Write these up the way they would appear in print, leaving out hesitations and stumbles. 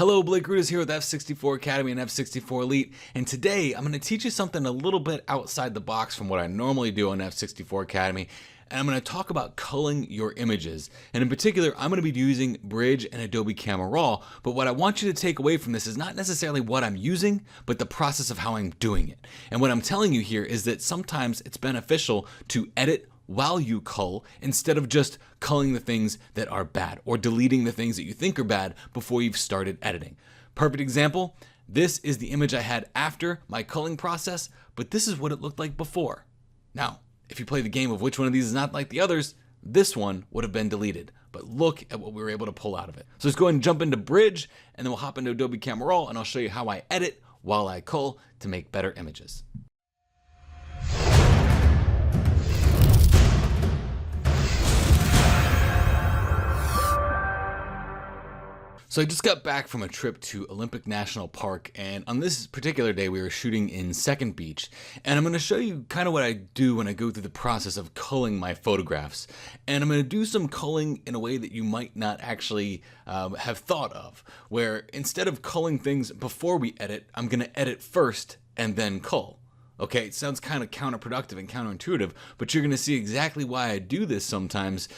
Hello, Blake Rudas here with F64 Academy and F64 Elite, and today I'm going to teach you something a little bit outside the box from what I normally do on F64 Academy, and I'm going to talk about culling your images. And in particular, I'm going to be using Bridge and Adobe Camera Raw, but what I want you to take away from this is not necessarily what I'm using, but the process of how I'm doing it. And what I'm telling you here is that sometimes it's beneficial to edit while you cull instead of just culling the things that are bad or deleting the things that you think are bad before you've started editing. Perfect example, this is the image I had after my culling process, but this is what it looked like before. Now, if you play the game of which one of these is not like the others, this one would have been deleted, but look at what we were able to pull out of it. So let's go ahead and jump into Bridge, and then we'll hop into Adobe Camera Raw, and I'll show you how I edit while I cull to make better images. So I just got back from a trip to Olympic National Park, and on this particular day we were shooting in Second Beach, and I'm going to show you kind of what I do when I go through the process of culling my photographs. And I'm going to do some culling in a way that you might not actually have thought of, where instead of culling things before we edit, I'm going to edit first and then cull. Okay, it sounds kind of counterproductive and counterintuitive, but you're going to see exactly why I do this sometimes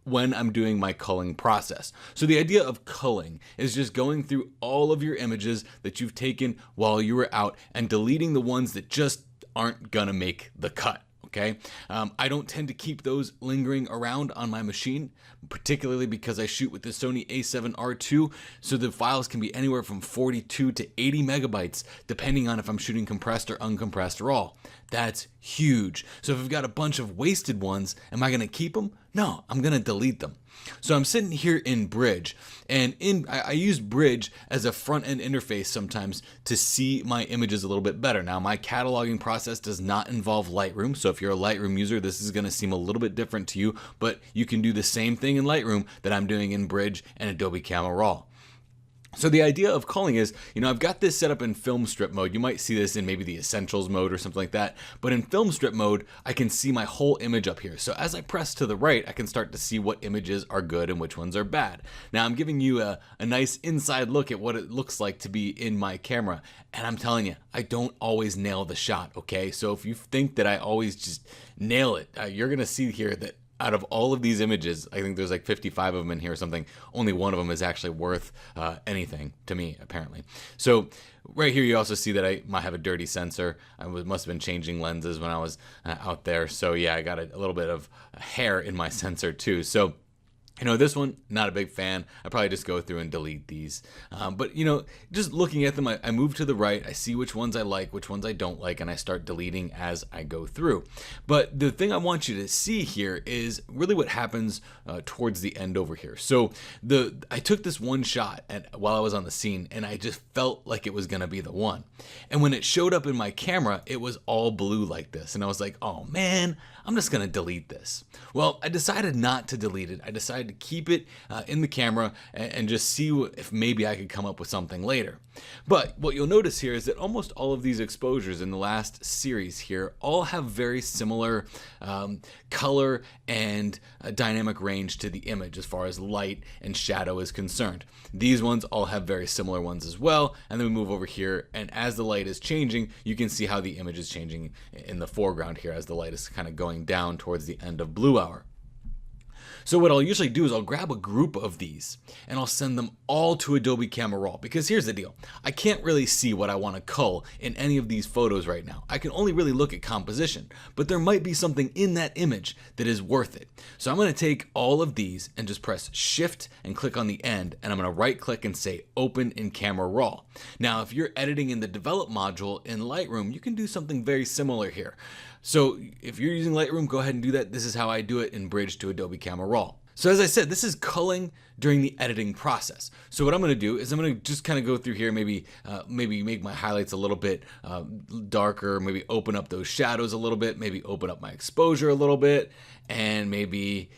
when I'm doing my culling process. So the idea of culling is just going through all of your images that you've taken while you were out and deleting the ones that just aren't gonna make the cut. Okay, I don't tend to keep those lingering around on my machine, particularly because I shoot with the Sony a7R II, so the files can be anywhere from 42 to 80 megabytes, depending on if I'm shooting compressed or uncompressed RAW. That's huge. So if I've got a bunch of wasted ones, am I gonna keep them? No, I'm gonna delete them. So I'm sitting here in Bridge, and I use Bridge as a front-end interface sometimes to see my images a little bit better. Now, my cataloging process does not involve Lightroom, so if you're a Lightroom user, this is gonna seem a little bit different to you, but you can do the same thing in Lightroom that I'm doing in Bridge and Adobe Camera Raw. So the idea of culling is, I've got this set up in film strip mode. You might see this in maybe the essentials mode or something like that. But in film strip mode, I can see my whole image up here. So as I press to the right, I can start to see what images are good and which ones are bad. Now I'm giving you a nice inside look at what it looks like to be in my camera. And I'm telling you, I don't always nail the shot, okay? So if you think that I always just nail it, you're gonna see here that out of all of these images, I think there's like 55 of them in here or something, only one of them is actually worth anything to me, apparently. So right here you also see that I might have a dirty sensor. I must have been changing lenses when I was out there. So yeah, I got a little bit of hair in my sensor too. So this one, not a big fan. I probably just go through and delete these. But just looking at them, I move to the right, I see which ones I like, which ones I don't like, and I start deleting as I go through. But the thing I want you to see here is really what happens towards the end over here. So I took this one shot while I was on the scene, and I just felt like it was gonna be the one. And when it showed up in my camera, it was all blue like this. And I was like, oh man, I'm just gonna delete this. Well, I decided not to delete it. I decided to keep it in the camera and just see if maybe I could come up with something later. But what you'll notice here is that almost all of these exposures in the last series here all have very similar color and dynamic range to the image as far as light and shadow is concerned. These ones all have very similar ones as well, and then we move over here, and as the light is changing, you can see how the image is changing in the foreground here as the light is kind of going down towards the end of blue hour. So what I'll usually do is I'll grab a group of these and I'll send them all to Adobe Camera Raw, because here's the deal. I can't really see what I want to cull in any of these photos right now. I can only really look at composition, but there might be something in that image that is worth it. So I'm going to take all of these and just press Shift and click on the end, and I'm going to right click and say Open in Camera Raw. Now if you're editing in the Develop module in Lightroom, you can do something very similar here. So if you're using Lightroom, go ahead and do that. This is how I do it in Bridge to Adobe Camera Raw. So as I said, this is culling during the editing process. So what I'm going to do is I'm going to just kind of go through here, maybe make my highlights a little bit darker, maybe open up those shadows a little bit, maybe open up my exposure a little bit, and maybe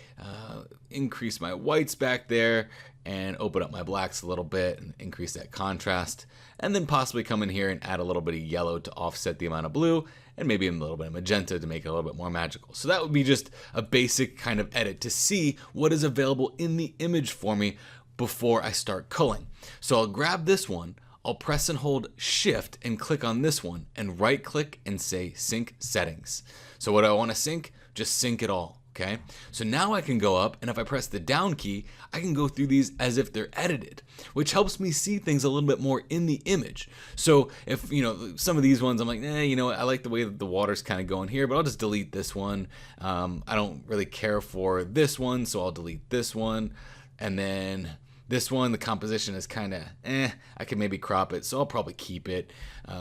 increase my whites back there and open up my blacks a little bit and increase that contrast, and then possibly come in here and add a little bit of yellow to offset the amount of blue, and maybe a little bit of magenta to make it a little bit more magical. So that would be just a basic kind of edit to see what is available in the image for me before I start culling. So I'll grab this one, I'll press and hold Shift and click on this one and right click and say sync settings. So what do I want to sync? Just sync it all. Okay, so now I can go up, and if I press the down key, I can go through these as if they're edited, which helps me see things a little bit more in the image. So if, some of these ones I'm like, I like the way that the water's kind of going here, but I'll just delete this one. I don't really care for this one, so I'll delete this one. And then this one, the composition is kind of, I can maybe crop it, so I'll probably keep it.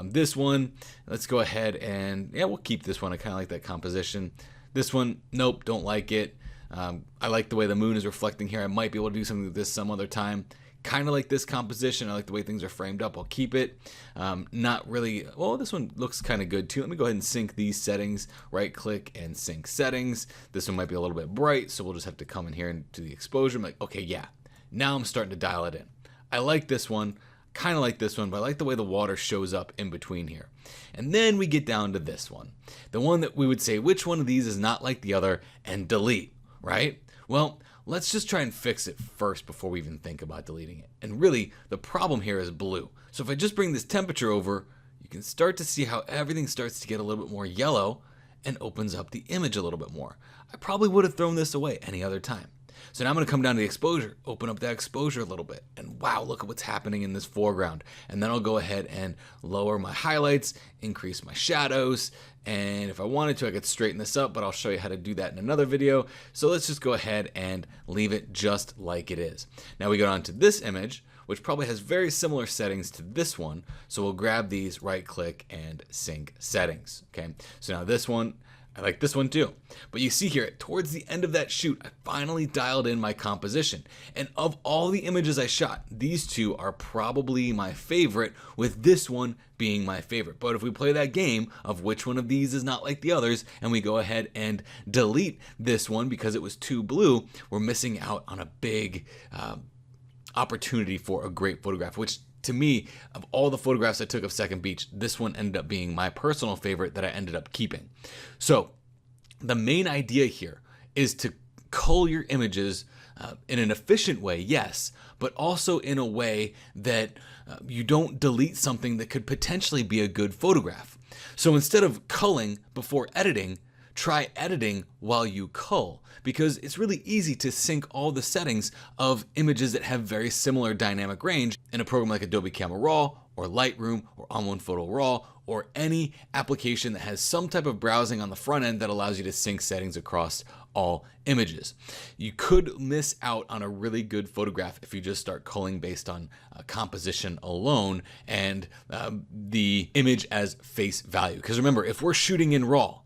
This one, let's go ahead and, we'll keep this one. I kind of like that composition. This one, nope, don't like it. I like the way the moon is reflecting here. I might be able to do something with this some other time. Kind of like this composition. I like the way things are framed up. I'll keep it. Not really, well, this one looks kind of good too. Let me go ahead and sync these settings. Right click and sync settings. This one might be a little bit bright, so we'll just have to come in here and do the exposure. I'm like, okay, yeah, now I'm starting to dial it in. I like this one. Kind of like this one, but I like the way the water shows up in between here. And then we get down to this one. The one that we would say, which one of these is not like the other, and delete, right? Well, let's just try and fix it first before we even think about deleting it. And really, the problem here is blue. So if I just bring this temperature over, you can start to see how everything starts to get a little bit more yellow and opens up the image a little bit more. I probably would have thrown this away any other time. So now I'm going to come down to the exposure, open up that exposure a little bit, and wow, look at what's happening in this foreground. And then I'll go ahead and lower my highlights, increase my shadows, and if I wanted to, I could straighten this up, but I'll show you how to do that in another video. So let's just go ahead and leave it just like it is. Now we go on to this image, which probably has very similar settings to this one. So we'll grab these, right click, and sync settings. Okay, so now this one, I like this one too. But you see here, towards the end of that shoot, I finally dialed in my composition. And of all the images I shot, these two are probably my favorite, with this one being my favorite. But if we play that game of which one of these is not like the others, and we go ahead and delete this one because it was too blue, we're missing out on a big opportunity for a great photograph, which to me, of all the photographs I took of Second Beach, this one ended up being my personal favorite that I ended up keeping. So the main idea here is to cull your images in an efficient way, yes, but also in a way that you don't delete something that could potentially be a good photograph. So instead of culling before editing, try editing while you cull, because it's really easy to sync all the settings of images that have very similar dynamic range in a program like Adobe Camera Raw or Lightroom or ON1 Photo RAW, or any application that has some type of browsing on the front end that allows you to sync settings across all images. You could miss out on a really good photograph if you just start culling based on composition alone and the image as face value. Because remember, if we're shooting in RAW,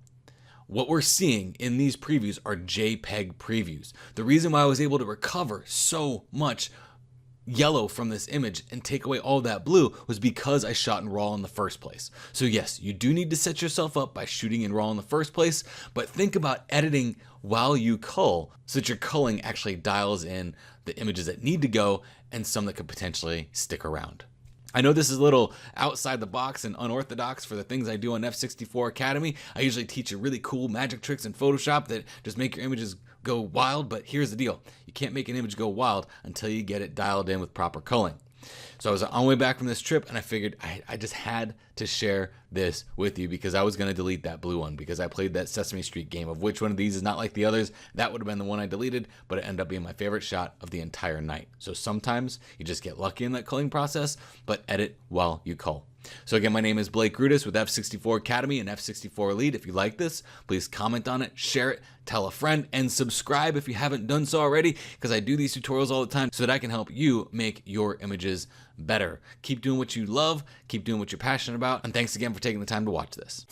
what we're seeing in these previews are JPEG previews. The reason why I was able to recover so much yellow from this image and take away all that blue was because I shot in RAW in the first place. So yes, you do need to set yourself up by shooting in RAW in the first place, but think about editing while you cull so that your culling actually dials in the images that need to go and some that could potentially stick around. I know this is a little outside the box and unorthodox for the things I do on F64 Academy. I usually teach you really cool magic tricks in Photoshop that just make your images go wild, but here's the deal. You can't make an image go wild until you get it dialed in with proper culling. So I was on my way back from this trip and I figured I just had to share this with you because I was going to delete that blue one because I played that Sesame Street game of which one of these is not like the others. That would have been the one I deleted, but it ended up being my favorite shot of the entire night. So sometimes you just get lucky in that culling process, but edit while you cull. So again, my name is Blake Grudas with F64 Academy and F64 Elite. If you like this, please comment on it, share it, tell a friend, and subscribe if you haven't done so already, because I do these tutorials all the time so that I can help you make your images better. Keep doing what you love, keep doing what you're passionate about, and thanks again for taking the time to watch this.